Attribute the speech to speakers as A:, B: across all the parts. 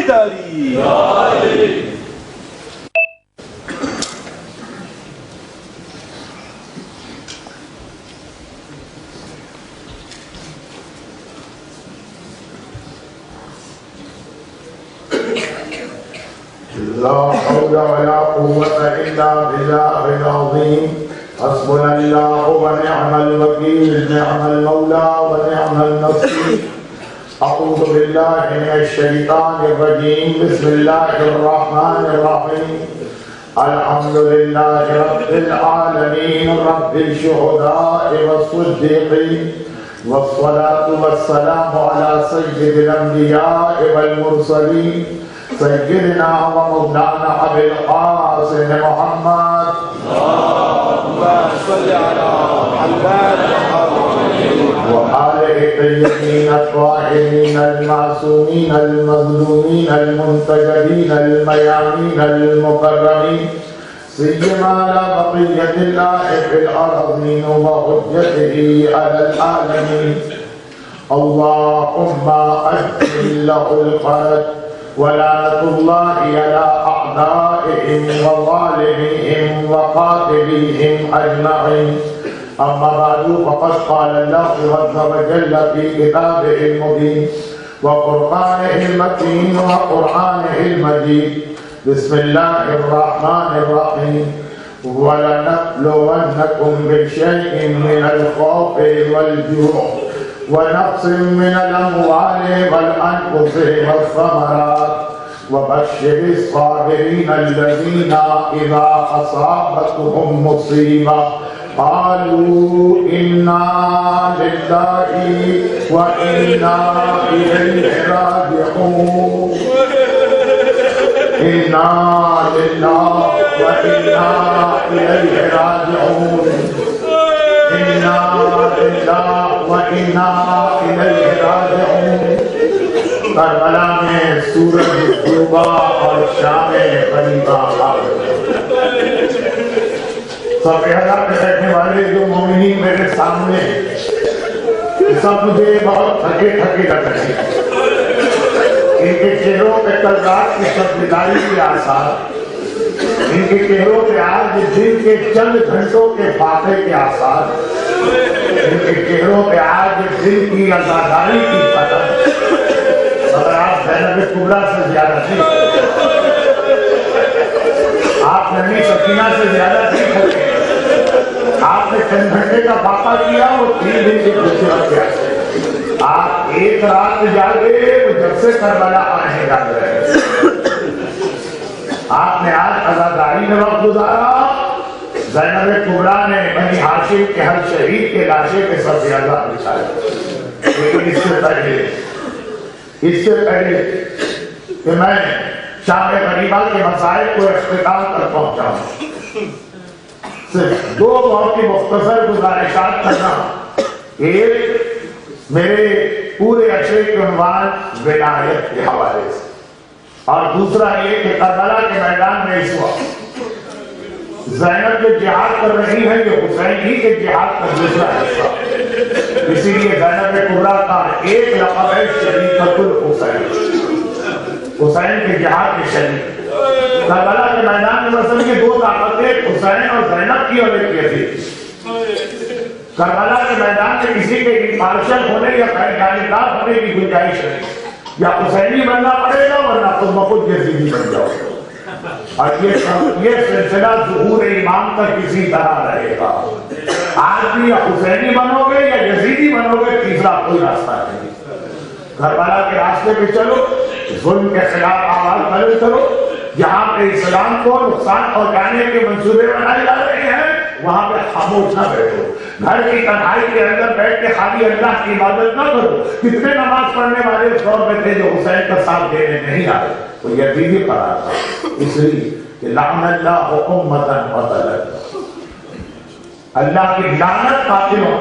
A: حیدری
B: لا حول ولا قوة إلا بالله العظيم حسبنا الله ونعم الوكيل نعم المولى ونعم النصير أعوذ بالله من الشيطان الرجيم بسم الله الرحمن الرحيم الحمد لله رب العالمين رب الشهداء والصديقين والصلاة والسلام على سيد الأنبياء والمرسلين سيدنا ومولانا أبي القاسم محمد
A: اللهم صل على محمد
B: وآله الطيبين الطاهرين المعصومين المظلومين المنتجبين الميامين المكرمين سيما على بقية الله في الأرضين وحجته على العالمين اللهم أجل له الخير ولعنة الله على أعدائهم وظالميهم وقاتليهم أجمعين أما بعد فقد قال الله عز وجل في كتابه المبين وقرآنه المتين وقرآنه المجيد بسم الله الرحمن الرحيم ولنبلونكم بشيء من الخوف والجوع ونقص من الأموال والأنفس والثمرات وبشر الصابرين الذين إذا أصابتهم مصيبة قالوا إنا لله وإنا إليه راجعون إنا لله وإنا إليه راجعون إنا لله وإنا إليه راجعون کربلا میں سورج غروبا اور شام غریبا سب احرام میں بیٹھنے والے جو مومنین میرے سامنے سب مجھے بہت تھکے تھکے لگ رہے ہیں ان کے چہروں پہ کل رات کی سب بیداری کے آثار ان کے چہروں پہ آج دن کے چند گھنٹوں کے فاتحے کے آثار ان کے چہروں پہ آج دل کی عزاداری کی فتح مگر آپ زینب کبریٰ سے زیادہ تھی آپ نبی سکینہ سے زیادہ تھی آپ نے چند گھنٹے کا فاتحہ کیا وہ 3 دن کے خوبصورت کیا آپ ایک رات جاگے وہ جب سے کربلا آنے جاگ رہے آپ نے آج عزاداری میں وقت گزارا زینب کبریٰ نے بنی ہاشم کے ہر شہید کے لاشے کے سب زیادہ بچھایا لیکن اس سے پہلے کہ میں شام غریبہ کے مسائل کو اختتام کر پہنچاؤں صرف 2 بہت ہی مختصر گزارشات کرنا ایک میرے پورے عشرے کے عنوان ولایت کے حوالے سے اور دوسرا یہ کہ کربلا کے میدان میں اس وقت زینب جو جہاد کر رہی ہے یہ حسین ہی کے جہاد کا دوسرا حصہ اسی لیے زینب کبریٰ کا ایک لقب ہے شریکۃ الحسین حسین کے جہاد کے شریک کربلا کے میدان میں مثلا یہ 2 طاقتیں حسین اور زینب کی اور ایک یزید کربلا کے میدان میں کسی کے پارشل ہونے یا غیر جانبدار ہونے کی گنجائش ہے یا حسینی بننا پڑے گا ورنہ تم بخود یزیدی بن جاؤ اور یہ سلسلہ ظہور امام تک کسی طرح رہے گا آج بھی یا حسینی بنو گے یا یزیدی بنو گے تیسرا کوئی راستہ نہیں کربلا کے راستے پہ چلو ظلم کے خلاف آواز بلند کرو جہاں پہ اسلام کو نقصان پہنچانے کے منصوبے بنائے جا رہے ہیں وہاں پہ خاموش نہ بیٹھو گھر کی تنہائی کے اندر بیٹھ کے خالی اللہ کی عبادت نہ کرو کتنے نماز پڑھنے والے اس دور میں تھے جو حسین کا ساتھ دینے نہیں آئے وہ یزیدی قرار تھا اس لیے کہ لعن اللہ امتا قتلت اللہ کی لعنت قاتلوں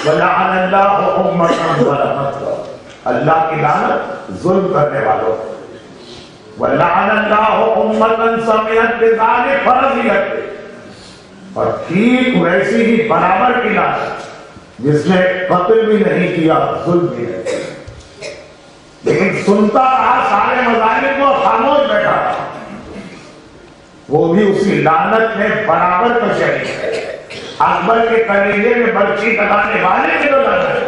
B: ولعن اللہ امتا ظلمت اللہ کی لعنت ظلم کرنے والوں ولعن اللہ امتا سمعت بذلک فرضیت اور ٹھیک ویسی ہی برابر کی لعنت جس نے قتل بھی نہیں کیا ظلم بھی نہیں لیکن سنتا رہا سارے مظالم وہ بھی اسی لعنت میں برابر کا شریک ہے۔ اکبر کے کلیجے میں برچی لگانے والے کے تو لعنت ہے،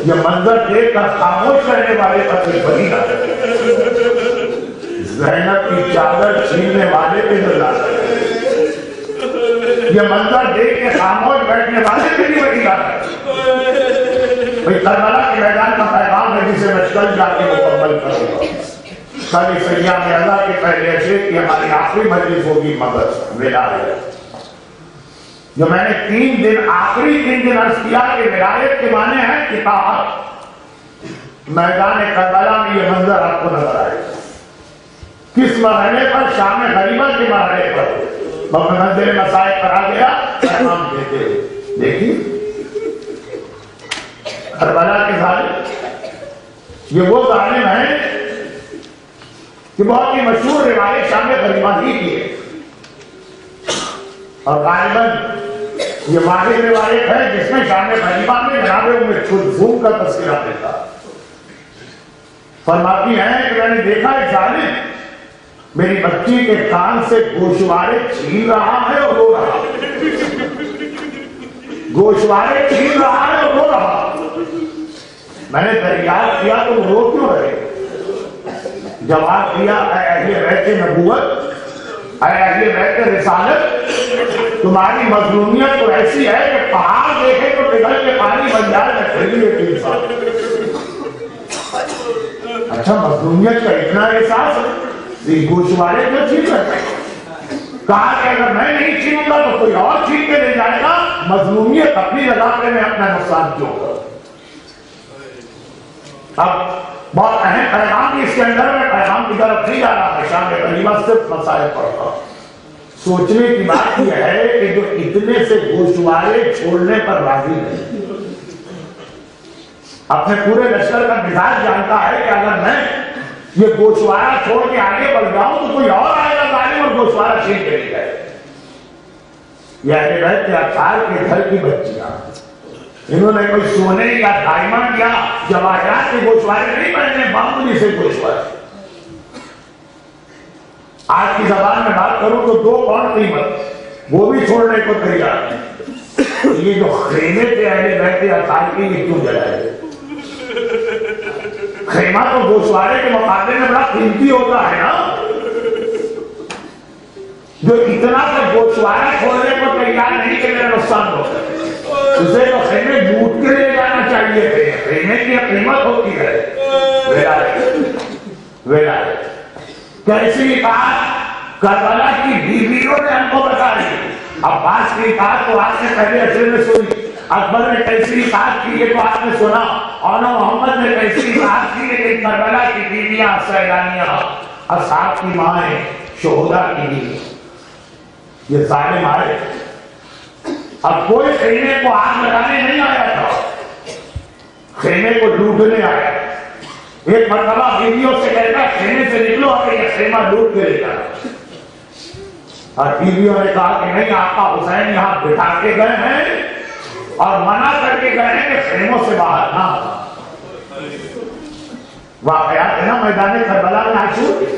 B: یہ منظر دیکھ کر خاموش رہنے والے پر بھی بڑی لعنت ہے، زینب کی چادر چھیننے والے کے تو لعنت ہے، یہ منظر دیکھ کے خاموش بیٹھنے والے کے بھی بڑی لعنت ہے۔ بھئی کربلا کے میدان کا پیغام ہے جسے میں کل جا کے مکمل کروں گا۔ کل اس ایام اللہ کے پہلے عشرے کی ہماری آخری مجلس ہوگی مگر ولایت، جو میں نے 3 دن آخری 3 دن عرض کیا کہ ولایت کے معنی ہے اطاعت۔ میدان کربلا میں یہ منظر آپ کو نظر آئے گا، کس مرحلے پر؟ شام غریبہ کے مرحلے پر منزل مسائل پر آ گیا پیغام دیتے ہوئے۔ دیکھیے کربلا کے ظالم، یہ وہ ظالم ہیں کہ بہت ہی مشہور روایت شام غریبہ ہی کی ہے، اور غالباً یہ واحد روایت ہے جس میں شام غریبہ میں جناب ام کلثوم کا تذکرہ ملتا۔ فرماتی ہیں کہ میں نے دیکھا ایک ظالم میری بچی کے کان سے گوشوارے چھین رہا ہے اور رو رہا ہے، گوشوارے چھین رہا ہے اور رو رہا ہے۔ میں نے دریافت کیا تم رو کیوں رہے؟ جواب دیا اے اہل بیت نبوت، اے اہل بیت رسالت، تمہاری مظلومیت تو ایسی ہے کہ پہاڑ دیکھے تو پگھل کے پانی بن جائے نہ خریدے کے انسان۔ اچھا مظلومیت کا اتنا احساس ہے، گوشوارے کیوں چھین رہے؟ کہا کہ اگر میں نہیں چھینوں گا تو کوئی اور چھین کے لے جائے گا، مظلومیت اپنی علاقے میں اپنا نقصان کیوں کر۔ اب بہت اہم پیغام بھی اس کے اندر میں پیغام کی طرف نہیں جا رہا ہے، شام غریبہ صرف مسائل پڑھتا۔ سوچنے کی بات یہ ہے کہ جو اتنے سے گوشوارے چھوڑنے پر راضی نہیں، اپنے پورے لشکر کا مزاج جانتا ہے کہ اگر میں یہ گوشوارہ چھوڑ کے آگے بڑھ جاؤں تو کوئی اور آئے گا ظالم اور گوشوارہ چھین کے لے جائے۔ یہ اہل بیت کے اطہار کے گھر کی بچیاں، انہوں نے کوئی سونے یا ڈائمنڈ یا جواہرات کے گوشوارے نہیں پہنے، معمولی سے گوشوارے۔ آج کی زبان میں بات کروں تو 2 پاؤنڈ قیمت، وہ بھی چھوڑنے کو تیار ہے۔ یہ جو خیمے تھے اہل بیت کے اطہار کے، یہ کیوں جلائے؟ خیمہ تو گوشوارے کے مقابلے میں بڑا قیمتی ہوتا ہے نا، جو اتنا سا گوشوارہ چھوڑنے کو تیار نہیں کہ میرا نقصان ہوتا ہے، اسے تو خیمے لوٹ کے لے جانا چاہیے تھے۔ خیمے کی قیمت ہوتی ہے ولایت۔ کیسی اطاعت کربلا کی بیویوں نے ہم کو بتائی۔ عباس کی اطاعت تو آپ نے پہلے عصر میں سنی، اکبر نے کیسی اطاعت کی یہ تو آپ نے سنا، اور محمد نے کیسی اطاعت کی، لیکن کربلا کی بیویاں سیدانیاں، اصحاب کی مائیں، شہداء کی بیویاں، یہ ظالم آئے۔ اب کوئی خیمے کو آگ لگانے نہیں آیا تھا، خیمے کو لوٹنے آیا۔ ایک مرتبہ بیویوں سے کہتا ہے خیمے سے نکلو، اگر یہ خیمہ لوٹ کے لے جانا۔ اور بیویوں نے کہا کہ نہیں، آقا حسین یہاں بٹھا کے گئے ہیں اور منع کر کے گئے ہیں کہ خیموں سے باہر نہ آنا۔ واقعات ہے نا میدان کربلا میں عاشور کے،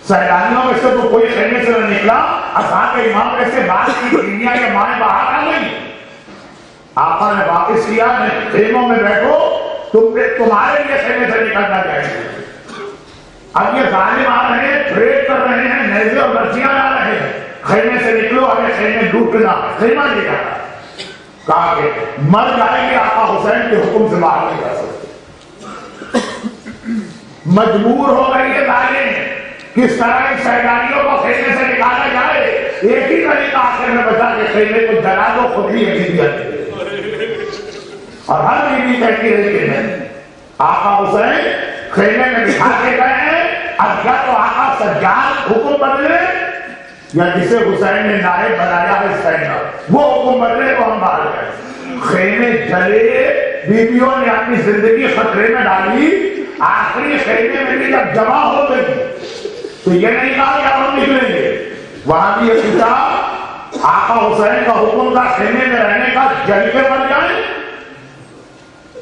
B: سیلانیوں میں سے تو کوئی خیمے سے نہ نکلا، اصحاب امام میں سے بعض کی بیویاں یا مائیں باہر آ گئی۔ آقا نے واپس کیا، خیموں میں بیٹھو، تمہارے لیے خیمے سے نکلنا چاہیے۔ اب یہ ظالم آ رہے ہیں، ٹریڈ کر رہے ہیں، نیزے اور برچیاں لا رہے ہیں، خیمے سے نکلو، ہمیں خیمے لوٹنا، خیمہ لے جانا۔ کہا کہ مر جائیں گے، آقا حسین کے حکم سے باہر نہیں جا سکتے۔ مجبور ہو گئی ہے ظالم، کس طرح کی سیدانیوں کو خیمے سے نکالا جائے۔ ایک ہی طریقہ آخر میں بچا کہ خیمے کو جلا دو، خود ہی یقین کرتے، اور ہر بیوی کہتی رہی کہ نہیں، آقا حسین خیمے میں بٹھا کے گئے ہیں، اب یا تو آقا سجاد حکم بدلے یا جسے حسین نے نائب بنایا ہے سینا وہ حکم بدلے تو ہم باہر گئے۔ خیمے جلے، بیویوں نے اپنی زندگی خطرے میں ڈالی، آخری خیمے میں بھی جب جمع ہو گئی تو یہ نہیں کہا کہ ہم نکلیں گے، وہاں بھی یہ پوچھا آقا حسین کا حکم تھا خیمے میں رہنے کا، جل کے مر جائیں،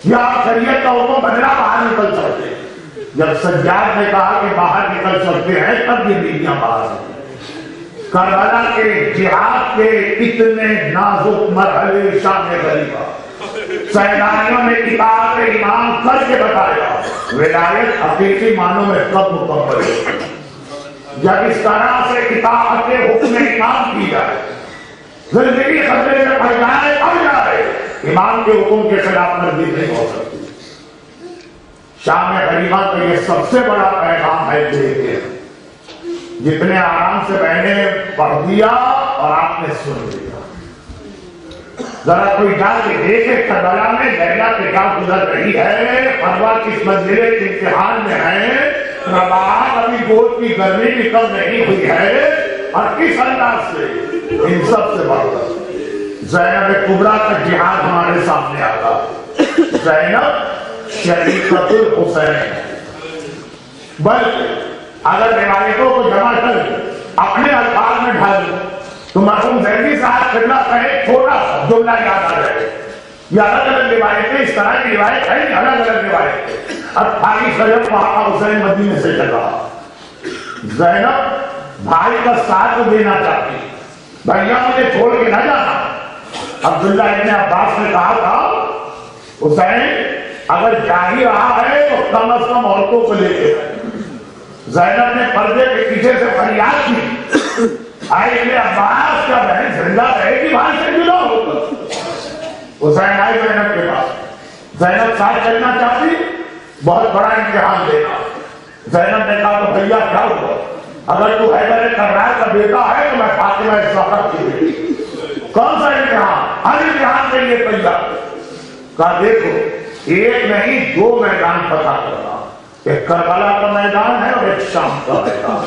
B: یا شریعت کا حکم بدلا باہر نکل سکتے۔ جب سجاد نے کہا کہ باہر نکل سکتے ہیں تب یہ بیویاں باہر نکلیں۔ کربلا کے جہاد کے اتنے نازک مرحلے شام غریبہ سیدانیوں نے کتاب ایمان کر کے بتایا ولایت حقیقی معنوں میں کب مکمل ہے جب اس طرح سے کتاب کے حکم امام کی جائے زندگی خطرے میں پڑ جائے اب جائے امام کے حکم کے خلاف ورزی نہیں ہو سکتی. شام غریبہ کا یہ سب سے بڑا پیغام ہے دیکھیں جتنے آرام سے میں نے پڑھ دیا اور آپ نے سن لیا. ذرا کوئی جا کے دیکھے کربلا میں لیلا پہ کیا گزر رہی ہے, فروا کس منزلے کے امتحان میں ہے, رباعت ابھی گود کی گرمی نکل نہیں ہوئی ہے, اور کس انداز سے ان سب سے بڑھ کر زینب کبریٰ کا جہاد ہمارے سامنے آتا. زینب شریکۃ الحسین, بلکہ اگر روایتوں کو جمع کر اپنے الفاظ میں ڈھال تو مرحوم زیدی صاحب قبلہ کا ایک چھوٹا سا جملہ یاد آ جائے. یہ الگ الگ روایتیں اس طرح کی روایت ہے, الگ الگ روایتیں. 28 رجب کو آقا حسین مدینے سے چل رہا. زینب بھائی کا ساتھ دینا چاہتی, بھیا مجھے چھوڑ کے نہ جانا. عبداللہ ابن عباس نے کہا تھا حسین اگر جا ہی رہا ہے تو کم از کم عورتوں کو لے کے. زینب نے پردے کے پیچھے سے فریاد کی, آئے ابن عباس کا بہن زندہ رہے گی بھائی سے جدا ہوگا. حسین آئے زینب کے پاس, زینب ساتھ چلنا چاہتی, بہت بڑا امتحان دینا. زینب نے کہا تو بھیا کیا ہوا, اگر تو حیدر کرار کا بیٹا ہے تو میں فاطمہ اسحاق کی بیٹی. کون سا امتحان؟ ہر امتحان کے لیے تیار. کہا دیکھو ایک نہیں دو میدان فتح کرنا, ایک کربلا کا میدان ہے اور ایک شام کا میدان.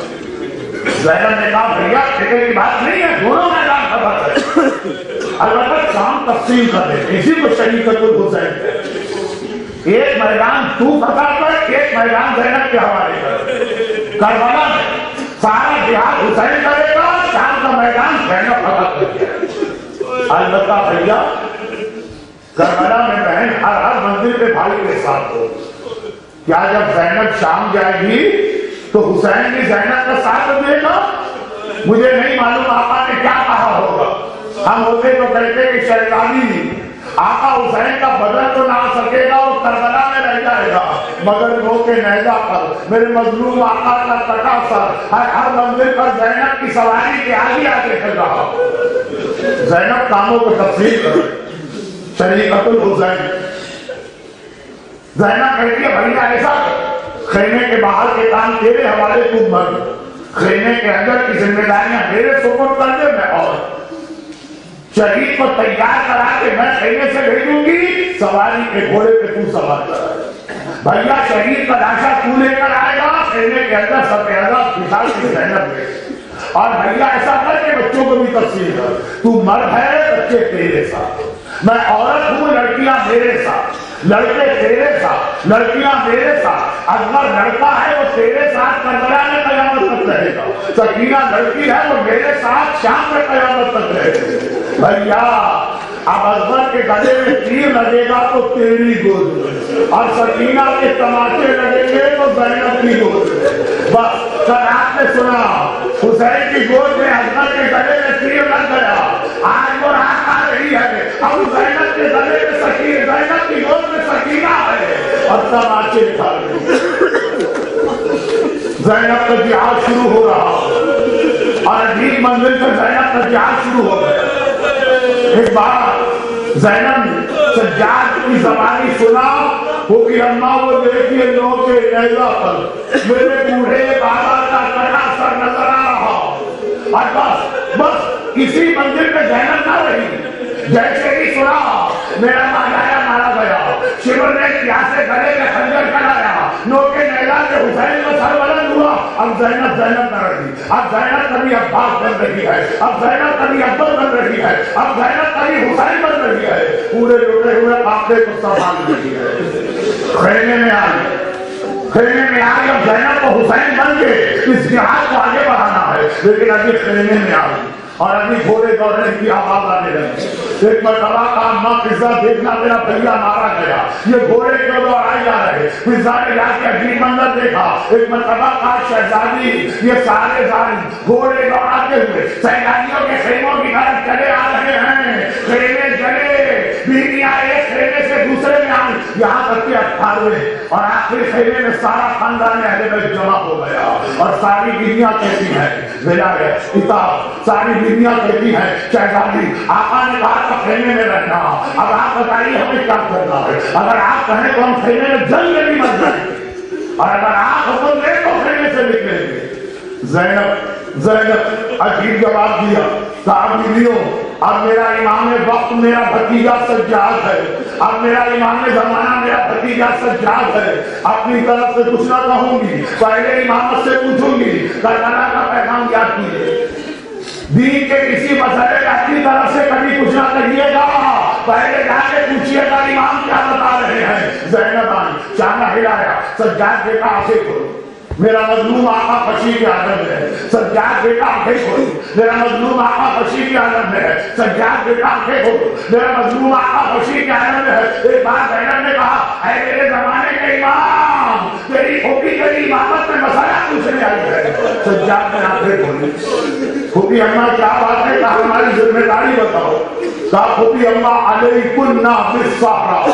B: زینب نے کہا بھیا فکر کی بات نہیں ہے, دونوں میدان فتح کریں, البتہ شام تقسیم کر دیں, اسی کو شریکۃ الحسین کہتے. ایک میدان تو فتح کر, ایک میدان زینب کے حوالے کر. کربلا میں سارا جہاد حسین کرے گا, شام کا میدان زینب فتح کرے گا. البتہ بھیا کربلا میں بہن ہر منزل پہ بھائی کے ساتھ ہو. کیا جب زینب شام جائے گی تو حسین بھی زینب کا ساتھ دے گا؟ مجھے نہیں معلوم آقا نے کیا کہا ہوگا. ہم ہوتے تو کہتے کہ شیطانی آقا حسین کا بدن تو نہ آ سکے گا اور کربلا میں رہ جائے گا, مگر رو کے نیزہ پر میرے مظلوم آقا کا کٹا سر ہر منزل پر زینب کی سواری کے آگے آگے چل رہا. زینب کاموں کو تفصیل کر شریکۃ الحسین. زینب کہتی ہے بھیا ایسا خیمے کے باہر کے کام تیرے حوالے تو مر, خیمے کے اندر کی ذمہ داریاں میرے سپرد کر دے, میں اور شہید کو تیار کرا کے میں خیمے سے بھیجوں گی, سواری کے گھوڑے پہ تو سوار کرا. بھیا شہید کا لاشا تو لے کر آئے گا, خیمے کے اندر سفیدہ مثال کی زینب میں. اور بھیا ایسا کر کے بچوں کو بھی تقسیم کر, تو مرد ہے بچے تیرے ساتھ, میں عورت ہوں لڑکیاں میرے ساتھ, لڑکے تیرے ساتھ, لڑکیاں میرے ساتھ. اکبر لڑکا ہے وہ تیرے ساتھ کربلا میں قیامت تک رہے گا, سکینہ لڑکی ہے وہ میرے ساتھ شام میں قیامت تک رہے گا. بھیا اب اکبر کے گلے میں تیر لگے گا تو تیری گود میں, اور سکینہ کے تماچے لگیں گے تو زینب کی گود میں. بس کل آپ نے سنا حسین کی گود میں اکبر کے گلے میں تیر لگ گیا, آج وہ رات آ رہی ہے, اب زینب کے گلے میں سکینہ, زینب کی گود میں سکینہ ہے اور تماچے کھا رہے. زینب کا جہاد شروع ہو رہا اور عجیب منزل سے زینب کا جہاد شروع ہو گیا. ایک بار زینب سجاد کی زبانی سنا وہ کہ اماں وہ دیکھیے لوگ کے نیزہ پر میرے بوڑھے بابا کا کٹا سر نظر آ رہا, اور بس اسی منزل پہ زینب نہ رہی. جیسے ہی سنا میرا ماجایا مارا گیا, شمر نے پیاسے گلے میں خنجر چلایا, نوکے نیزہ کے حسین کا سر بلند ہوا. اب زینب نہ رہی, اب زینب کبھی عباس بن رہی ہے, اب زینب کبھی اکبر بن رہی ہے, اب زینب کبھی حسین بن رہی ہے, پورے لٹے ہوئے قافلے کو سنبھال رہی ہے. خیمے میں آئی, خیمے میں آئی, اب زینب کو حسین بن کے اس جہاد کو آگے بڑھانا ہے, لیکن ابھی خیمے میں آئی. اور ابھی گھوڑے دوڑنے کی آواز آنے لگی. ایک مرتبہ کا اما پزا دیکھنا میرا بھیا مارا گیا, یہ گھوڑے کیوں دوڑائے جا رہے. پزا نے جا کے عجیب منظر دیکھا. ایک مرتبہ کا شہزادی یہ سارے گھوڑے دوڑاتے ہوئے سیلانیوں کے خیموں کی طرف چلے آ رہے ہیں. خیمے جلے, بیویاں ایک خیمے سے دوسرے میں آئی, یہاں تک کہ 18ویں اور آخری خیمے میں سارا خاندان اہل بیت جمع ہو گیا. اور ساری بیویاں کہتی ہیں ولایت اطاعت, ساری بیویاں کہتی ہیں شہزادی آقا نے کہا تو خیمے میں رہنا, اب آپ بتائیے ہمیں کیا کرنا ہے. اگر آپ کہیں تو ہم خیمے میں جنگ میں بھی مر جائیں گے, اور اگر آپ حکم دیں تو خیمے سے نکلیں گے. زینب عجیب جواب دیا, کہا بیویوں اب میرا امام وقت میرا بھتیجا سجاد ہے, اب میرا امام زمانہ میرا بھتیجا سجاد ہے. اپنی طرف سے کچھ نہ کہوں گی, پہلے امامت سے پوچھوں گی کربلا کا پیغام یاد کیجیے. دین کے کسی مسئلے کا اپنی طرف سے کبھی کچھ نہ کہیے گا, پہلے جا کے پوچھیے گا امام کیا بتا رہے ہیں. زینب آئی, چانا ہلایا, سجاد دیکھا آنکھیں کھولو, میرا مظلوم آقا خوشی کی عالم ہے. سجاد بیٹا آنکھیں کھولو, میرا مظلوم آقا خوشی کی عالم ہے. سجاد بیٹا آنکھیں کھولو, میرا مظلوم آقا خوشی کی عالم ہے. ایک بار زینب نے کہا اے میرے زمانے کے امام, تیری پھوپھی تیری امامت میں مسئلہ پوچھنے آئی ہے. سجاد نے آنکھیں کھولی, پھوپھی اماں کیا بات ہے, کہا ہماری ذمہ داری بتاؤ. کہا پھوپھی اماں علیکن بالصحرا,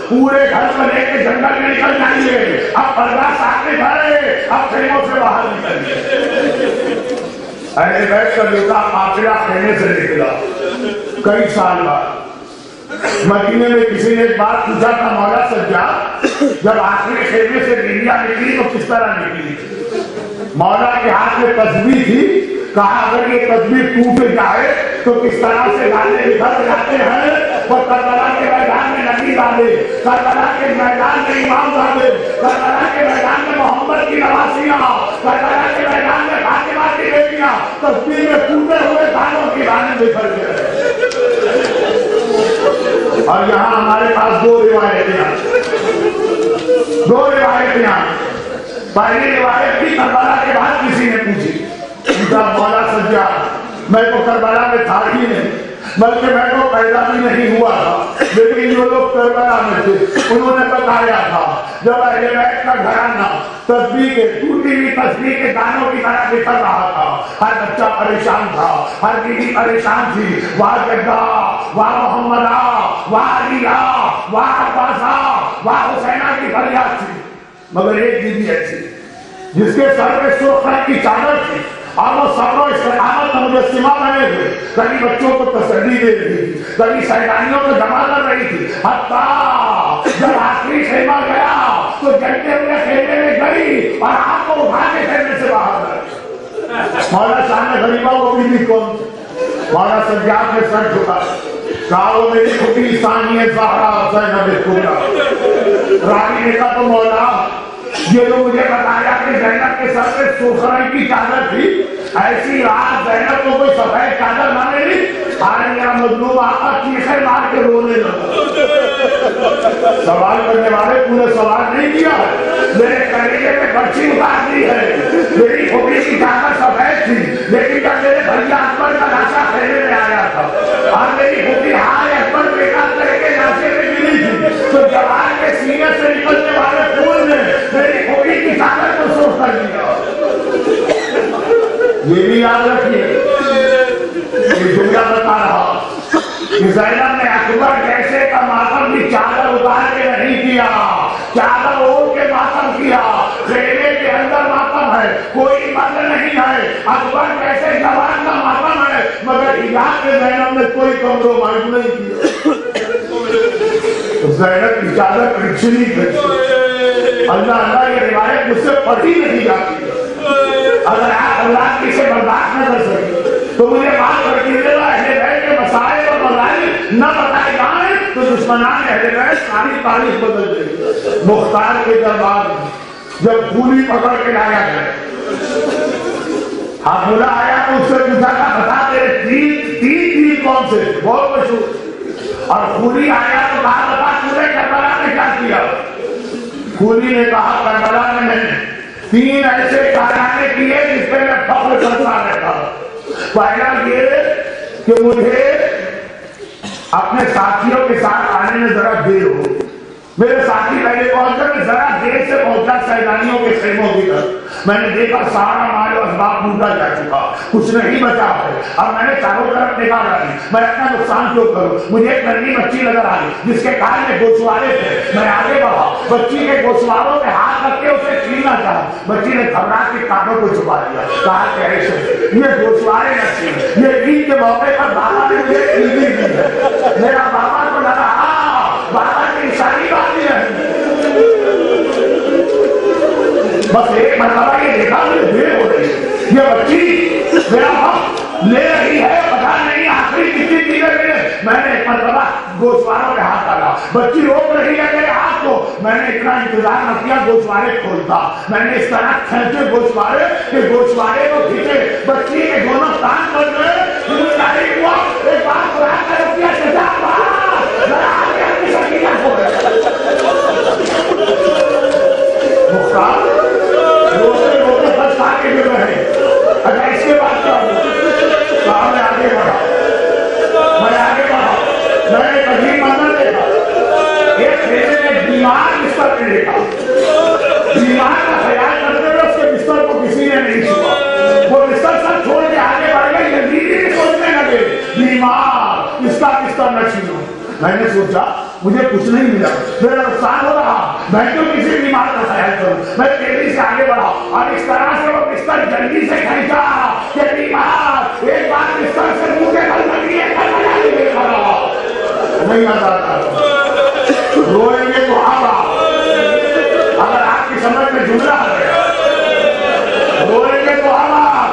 B: پورے گھر کو لے کے جنگل میں نکل جائیے. اب پردہ سامنے کھڑے, اب خیموں سے باہر نکلیے. اہل بیت کا بیٹا قافلہ خیمے سے نکلا. کئی سال بعد مدینے میں کسی نے ایک بات پوچھا تھا, مولا سجاد جب آخری خیمے سے بیویاں نکلی تو کس طرح نکلی؟ مولا کے ہاتھ میں تسبیح تھی. کہا اگر یہ تسبیح ٹوٹ جائے تو کس طرح سے گانے نکل جاتے ہیں. وہ کربلا کے میدان میں نبی ڈالے, کربلا کے میدان میں امام ڈالے, کربلا کے میدان میں محمد کی نواسیاں, کربلا کے میدان میں فاطمہ کی بیٹیاں تسبیح میں ٹوٹے ہوئے گانوں کی گانے بکھر گئے. اور یہاں ہمارے پاس دو روایتیں ہیں. پہلی روایت کی کربلا کے بعد کسی نے پوچھی, مولا سجاد میں تو کربلا میں تھا ہی نہیں, بلکہ میں تو پیدا بھی نہیں ہوا تھا, لیکن جو لوگ کربلا میں تھے انہوں نے بتایا تھا جب اہل بیت کا گھرانہ تسبیح کے ٹوٹی ہوئی تسبیح کے گانوں کی طرح بکھر رہا تھا. ہر بچہ پریشان تھا, ہر بیوی پریشان تھی. واہ جدہ, واہ محمدہ, واہ علیہ, واہ عباسہ, واہ حسینہ کی فریاد تھی. مگر ایک بیوی ایسی جس کے سر پہ سرخ رنگ کی چادر تھی اور وہ صبر و استقامت کا مجسمہ بنے ہوئے کبھی بچوں کو تسلی دے رہی تھی, کبھی سیلانیوں کو جمع کر رہی تھی. حتیٰ جب آخری خیمہ گیا تو جلتے ہوئے خیمے میں گئی اور آپ کو اٹھا کے خیمے سے باہر گئی. مولا شان غریبہ وہ بیوی کون تھی؟ مولا سجاد نے سر جھکا, کہا وہ میری پھوپھی ثانیہ زہرا زینب کبریٰ. راوی نے کہا تو مولا یہ جو مجھے بتایا کہ زینب کے سر پہ سرخ رنگ کی چادر تھی, ایسی رات زینب کو کوئی سفید چادر نہ ملی. آج میرا مظلوم آقا چیخے مار کے رونے لگا. سوال کرنے والے پورے سوال نہیں کیا, میرے کلیجے میں برچی اتار دی ہے. میری پھوپھی کی چادر سفید تھی, لیکن جب میرے بھیا اکبر کا لاشا خیمے میں آیا تھا اور میری پھوپھی ہائے اکبر بیٹا کر کے لاشے میں ملی تھی, تو جوان کے سینے سے نکلنے والے پھول نے میری پھوپھی کی چادر کو سرخ کر دیا. یہ بھی یاد رکھیے, یہ جملہ بتا رہا کہ زینب نے اکبر جیسے کا ماتم بھی چادر اتار کے نہیں کیا, چادر اوڑھ کے ماتم کیا. خیمے کے اندر ماتم ہے, کوئی مرد نہیں ہے. اکبر جیسے جوان کا ماتم ہے, مگر حجاب کے زینب نے کوئی کمپرومائز نہیں کیا. زینب کی چادر پچھلی گئی. اللہ یہ روایت مجھ سے پڑھی نہیں جاتی. اگر آپ اللہ کی سے برداشت نہ کر سکتے تو مجھے بات کر کے اہل بیت کے مسائل اور مذاہب نہ بتائے جائیں تو دشمنان اہل بیت ساری تاریخ بدل گئی. مختار کے دربار میں جب پھولی پکڑ کے لایا گیا, حاملہ آیا تو اس سے پوچھا تھا بتا تیرے تین کون سے بہت مشہور, اور پھولی آیا تو کہا بتا پورے کربلا نے کیا کیا. پھولی نے کہا کربلا میں نہیں, 3 ایسے کارنامے کیے جس پہ میں فخر کرتا رہتا. پہلا یہ کہ مجھے اپنے ساتھیوں کے ساتھ آنے میں ذرا دیر ہو. میرے ساتھی پہلے پہنچ کر ذرا دیر سے پہنچا سیلانیوں کے خیموں کی طرف. میں نے دیکھا سارا مال و اسباب ٹوٹا جا چکا, کچھ نہیں بچا ہے. اب میں نے چاروں طرف دیکھا ڈالی, میں اپنا نقصان کیوں کروں. مجھے ایک ننھی بچی نظر آئی جس کے کان میں گوشوارے تھے. میں آگے بڑھا, بچی کے گوشواروں پہ ہاتھ رکھ کے اسے چھیلنا چاہا. بچی نے گھبرا کے کانوں کو چھپا دیا. کہا کہ ایسے یہ گوشوارے نہ چھین, یہ عید کے موقع پر بابا نے مجھے عیدی دی ہے. میرا بابا کو لگا بابا کی نشانی باقی ہے. بس ایک مرتبہ یہ دیکھا مجھے دیر ہو رہی ہے, یہ بچی میرا وقت لے رہی ہے, پتا نہیں آخری کتنی چیزیں. میں نے ایک مرتبہ گوشواروں پہ ہاتھ ڈالا, بچی روک رہی ہے میرے ہاتھ کو. میں نے اتنا انتظار نہ کیا, گوشوارے کھولتا. میں نے اس طرح کھینچے گوشوارے کہ گوشوارے کو کھینچے, بچی کے دونوں کان بن گئے. مجھے نہیں ہوا, ایک بات خدا کر دیا سزا مختار روتے روتے بس آگے گر رہے. اچھا اس کے بعد کیا ہوا؟ کہا میں آگے بڑھا, میں نے ایک عجیب منظر دیکھا. ایک خیمے میں بیمار بستر پہ دیکھا. بیمار کا خیال کرتے ہوئے اس کے بستر کو کسی نے نہیں چھوا. وہ بستر سب چھوڑ کے آگے بڑھ گئے. یزیدی بھی سوچنے لگے بیمار, اس کا بستر نہ چھینو. میں نے سوچا مجھے کچھ نہیں ملا, میرا نقصان ہو رہا, میں کیوں کسی بیمار کا خیال کروں. میں تیزی سے آگے بڑھا اور اس طرح سے وہ بستر جلدی سے کھینچا کہ بیمار ایک بار بستر سے منہ کے بل لگی ہے. نہیں آتا روئیں گے تو آبا, اگر آپ کی سمجھ میں جملہ ہے روئیں گے تو آبا.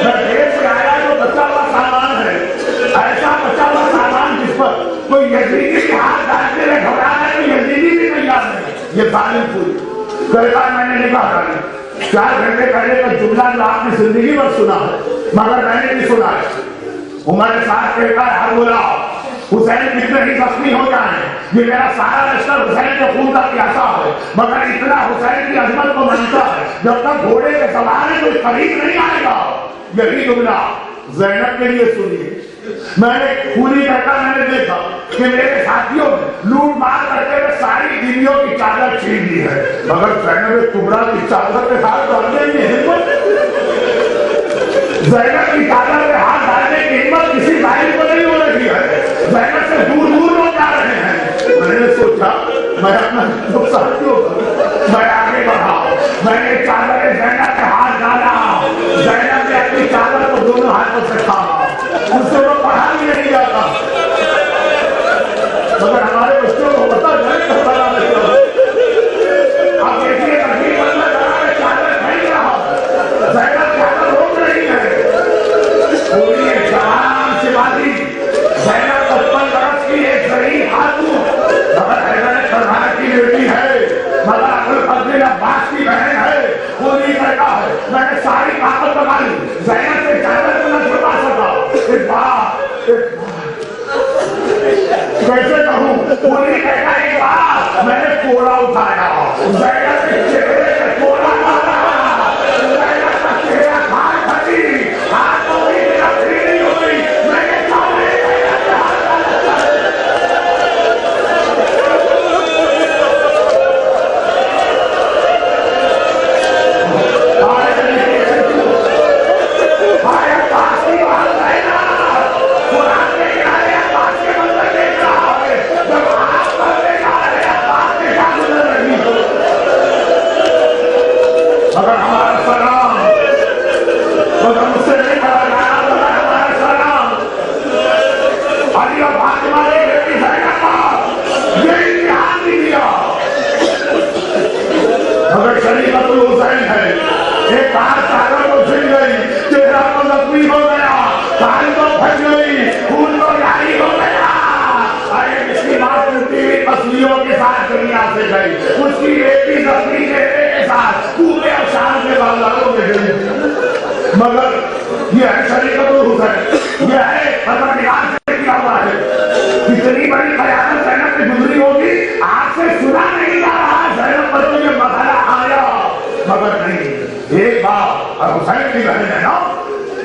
B: میں دیر سے آیا جو بچا ہوا سامان ہے, ایسا بچا ہوا سامان جس پر کوئی یزیدی کے ہاتھ ڈالتے رہے گھبرانا ہے, یزیدی بھی تیار نہیں. یہ تعلیم پوری کئی بار میں نے نکاح کر لی. 4 گھنٹے پہلے کا جملہ جو آپ نے زندگی میں سنا ہے مگر میں نے بھی سنا ہے. عمر ساتھ کہتا ہے ہر بولا حسین کتنے ہی زخمی ہو جائیں, یہ میرا سارا لشکر حسین کے خون کا پیاسا ہے, مگر اتنا حسین کی عظمت کو مانتا ہے جب تک گھوڑے کے سوار ہے کوئی قریب نہیں آئے گا. یہی جملہ زینب کے لیے سنیے. میں نے پوری کرتا میں نے دیکھا کہ میرے ساتھیوں نے لوٹ مار کرتے ہوئے ساری بیویوں کی چادر چھین لی ہے, مگر زینب کبریٰ کی چادر کے ساتھ ڈالنے کی ہمت, زینب کی چادر پہ ہاتھ ڈالنے کی ہمت کسی ظاہر کو نہیں ہو رہی ہے. زینب سے دور دور لوگ جا رہے ہیں. میں نے سوچا میں اپنا نقصان کیوں کروں. میں آگے بڑھا, میں نے چادر زینب پہ ہاتھ ڈالا. زینب نے اپنی چادر کو دونوں ہاتھوں سے کھایا. اس سے وہ پڑھا بھی نہیں جاتا, مگر ہمارے بچوں کو پتا نہیں کرتا نہیں. آپ دیکھیے عجیب بندہ جا چادر پھینک رہا, زینب چادر روک رہی ہے. پوری ایک جوان سے بازی زینب 55 برس کی ایک ضعیف خاتون, مگر حیدر کرار کی بیٹی ہے, مگر ابوالفضل عباس کی بہن ہے. پوری کرتا ہے میں نے ساری طاقت لگا لی, زینب سے چادر کو نہ چھپا سکا. ایک بار کیسے کہوں, پوری کہتا ایک بار میں نے کوڑا اٹھایا, زینب کے چہرے سے کوڑا مارا, زینب کا چہرہ کھال پھٹی, ہاتھ کو بھی میرا پھر نہیں ہوئی. میں نے سامنے زینب کے ہاتھ ڈالا. اگر ہمارا سلام مگر مجھ سے نہیں پڑا جانا, مگر ہمارا سلام علی اور فاطمہ نے بیٹی زینب کا یہ امتحان نہیں دیا. مگر شریعت الحسین ہے, ایک کار چادر کو چھن گئی, چہرہ کو زخمی ہو گیا, کان کو پھٹ گئی, خون کو جاری ہو گیا. ارے اس کی بات ٹوٹی ہوئی پسلیوں کے ساتھ دنیا سے گئی, اس کی بیٹی زخمی چہرے کے ساتھ پورے افسان کے بازاروں میں گئی. مگر یہ ہے شریعت الحسین, یہ ہے پروردگار سے کیا ہوا ہے. کتنی بڑی قیادت زینب پہ گزری ہوگی, آپ سے سنا نہیں جا رہا. زینب پر تو یہ مسئلہ آیا, مگر نہیں. ایک بات, اور حسین کی بہن ہے نا,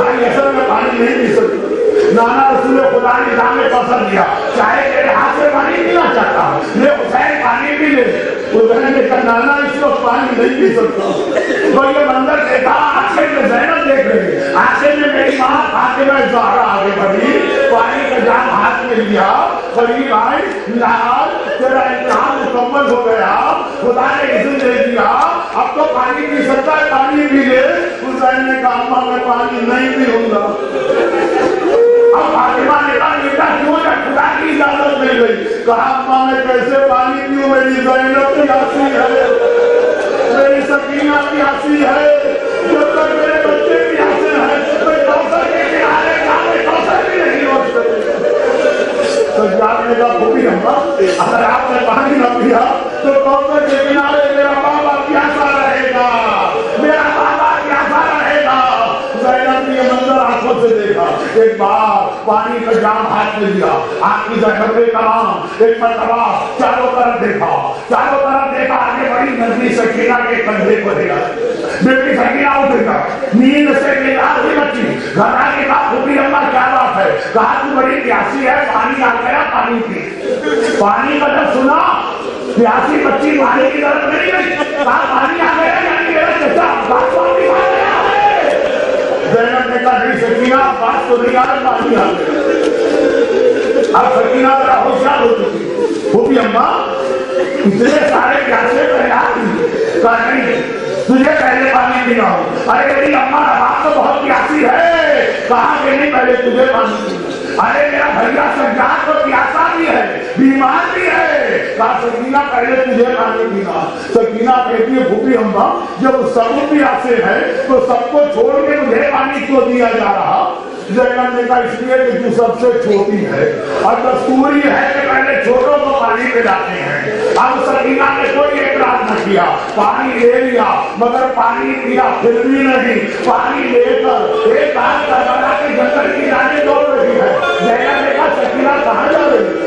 B: بھائی اصل میں پانی نہیں پی سکتی. نانا رسول خدا نے نام میں پسند دیا چاہے تیرے ہاتھ سے پانی پینا چاہتا لے حسین پانی پی لے. حسین نے کہا نانا اس وقت پانی نہیں پی سکتا. تو یہ منظر دیکھا آنکھیں میں زینب دیکھ رہی آنکھیں میں میری ماں فاطمہ زہرا آگے بڑھی پانی کا جام ہاتھ میں لیا قریب آئی لال تیرا امتحان مکمل ہو گیا خدا نے اذن دے دیا اب تو پانی پی سکتا ہے پانی پی لے. حسین نے کہا اماں میں پانی نہیں پیوں گا. اب فاطمہ نے کہا بیٹا کیوں جب خدا کی اجازت مل گئی کہا اماں میں کیسے پانی پیوں میری زینب پیاسی ہے میری سکینہ پیاسی ہے جب تک میرے بچے پیاسے ہیں میں کوثر کے کنارے جانے کوثر بھی نہیں روک سکتی. سجاد نے کہا پھوپھی اماں اگر آپ نے پانی نہ پیا تو کوثر کے کنارے میرا بابا پیاسا رہے گا میرا بابا پیاسا رہے گا. زینب نے یہ منظر آنکھوں سے دیکھا ایک بار پانی کا جام ہاتھ میں لیا آنکھ کی زینب نے تمام ایک مرتبہ چاروں طرف دیکھا آگے بڑی نزدیک سکینہ کے کندھے کو دیا بیٹی سکینہ اٹھ گیا نیند سے بیدار ہوئی بچی گھر آنے کا پھوپھی اماں کیا بات ہے کہا تو بڑی پیاسی ہے پانی آ گیا پانی پی. پانی کا جب سنا پیاسی بچی پانی کی طرف نہیں گئی کہا پانی آ گیا یعنی میرا چچا بات پانی آ گیا ہے. زینب نے کہا نہیں سکینہ بات تو نہیں آ رہا پانی آ گیا. اب سکینہ ذرا ہوشیار ہو چکی پھوپھی اماں اتنے سارے پیاسے تیار کہا نہیں تجھے پہلے پانی پینا ہو. ارے میری اماں آپ تو بہت پیاسی ہے کہا کہ نہیں پہلے تجھے پانی پینا. ارے میرا بھیا سجاد تو پیاسا بھی ہے بیمار بھی ہے کہا سکینہ پہلے تجھے پانی پینا. سکینہ کہتی ہے پھوپھی اماں جب سب پیاسے ہیں تو سب کو چھوڑ کے مجھے پانی کیوں دیا جا رہا. زینب نے کہا اس لیے کہ تو سب سے چھوٹی ہے اور دستوری ہے کہ پہلے چھوٹوں کو پانی پلاتے ہیں. اب سکینہ نے کوئی اعتراض نہ کیا پانی لے لیا مگر پانی پیا پھر بھی نہیں. پانی لے کر ایک بات کربلا کے جنگل کی جانب دوڑ رہی ہے. زینب نے کہا سکینہ کہاں جا رہی